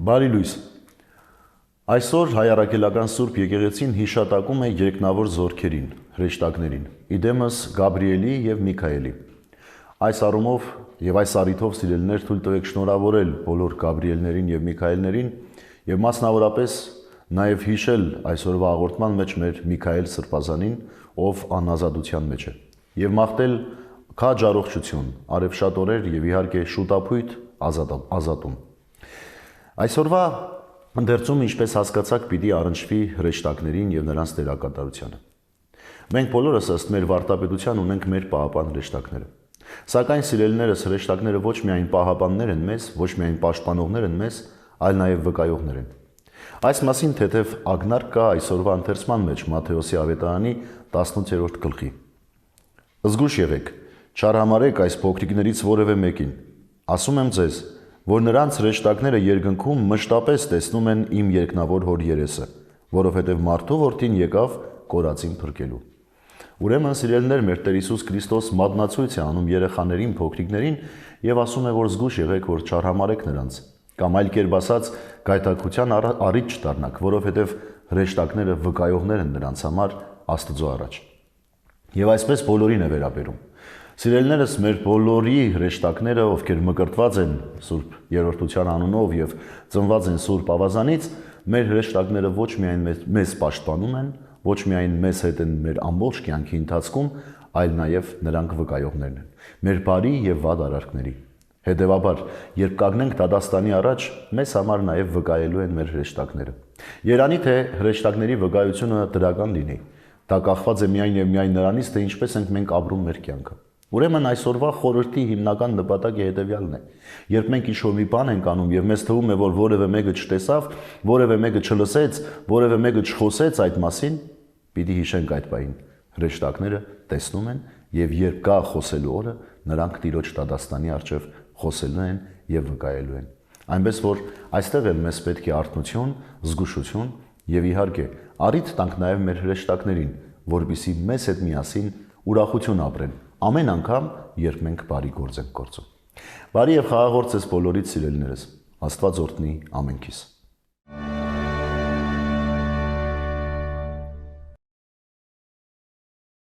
Բարի լույս։ Այսօր հայ առաքելական Սուրբ եկեղեցին հիշատակում է երկնավոր զորքերին, հրեշտակներին, իդեմս Գաբրիելի եւ Միքայելի։ Այս առումով եւ այս առիթով սիրելիներ թույլ տվեք շնորհավորել բոլոր Գաբրիելներին եւ Միքայելներին եւ մասնավորապես նաեւ հիշել այսօրվա հաղորդման մեջ մեր Միքայել Սրբազանին, ով անազատության մեջ է, եւ մաղթել քաջ առողջություն, արևշատ օրեր եւ իհարկե շուտապույտ ազատում։ Այսօրվա ընդերցումը, ինչպես հասկացաք, պիտի առնչվի հրեշտակներին եւ նրանց դերակատարությանը։ Մենք բոլորս ըստ մեր վարդապետության ունենք մեր պահապան հրեշտակները։ Սակայն սիրելիներս, հրեշտակները ոչ միայն պահապաններ են մեզ, ոչ միայն պաշտպանողներ են մեզ, այլ նաեւ վկայողներ են։ Այս մասին թեթև ակնարկ կա այսօրվա ընթերցման մեջ Մատթեոսի ավետարանի 18-րդ գլխի։ Զգույշ եղեք, չարհամարեք այս փոքրիկներից որևէ մեկին։ Ասում եմ ձեզ, որ նրանց հրեշտակները երկնքում մշտապես տեսնում են իմ երկնավոր հոր երեսը, որովհետև մարդու որդին եկավ կորածին փրկելու։ Ուրեմն սիրելիներ, մեր Տեր Հիսուս Քրիստոս մատնացույց է անում երեխաներին, փոքրիկներին եւ ասում է, որ զգույշ եղեք, որ չարհամարեք նրանց, կամ այլ կերպ ասած, գայթակղության առիթ չդառնաք, որովհետև հրեշտակները վկայողներ են նրանց համար Աստծո առաջ։ Եվ այսպես բոլորին է վերաբերում։ Սիրելիներս, մեր բոլորի հրեշտակները, ովքեր մկրտված են Սուրբ Երրորդության անունով եւ ծնված են Սուրբ Ավազանից, մեր հրեշտակները ոչ միայն մեզ պաշտպանում են, ոչ միայն մեզ հետ են մեր ամբողջ կյանքի ընթացքում, այլ նաեւ նրանք վկայողներն են մեր բարի եւ վատ արարքների։ Հետևաբար, երբ կանգնենք դատաստանի առաջ, մեզ համար նաեւ վկայելու են մեր հրեշտակները։ Երանի թե հրեշտակների վկայությունը դրական լինի, դա կախված է միայն եւ միայն նրանից, թե ինչպես ենք մենք ապրում մեր կյանքը։ Ուրեմն այսօրվա խորհրդի հիմնական նպատակը հետևյալն է. երբ մենք ինչ-որ մի բան ենք անում եւ մեզ թվում է, որ որևէ մեկը չտեսավ, որևէ մեկը չլսեց, որևէ մեկը չխոսեց այդ մասին, պիտի հիշենք այդ բանին։ Հրեշտակները տեսնում են եւ երբ կա խոսելու օրը, նրանք Տիրոջ դատաստանի առջեւ խոսելու են եւ վկայելու են։ Այնպես որ այստեղ էլ մեզ պետք է արթնություն, զգուշություն եւ իհարկե առիթ տանք նաեւ մեր հրեշտակներին, որպեսզի մեզ հետ միասին ուրախություն ապրեն ամեն անգամ, երբ մենք բարի գործ ենք գործում։ Բարի եւ խաղաղ օր ձեզ բոլորիդ սիրելիներս։ Աստված օրհնի ամենքիս։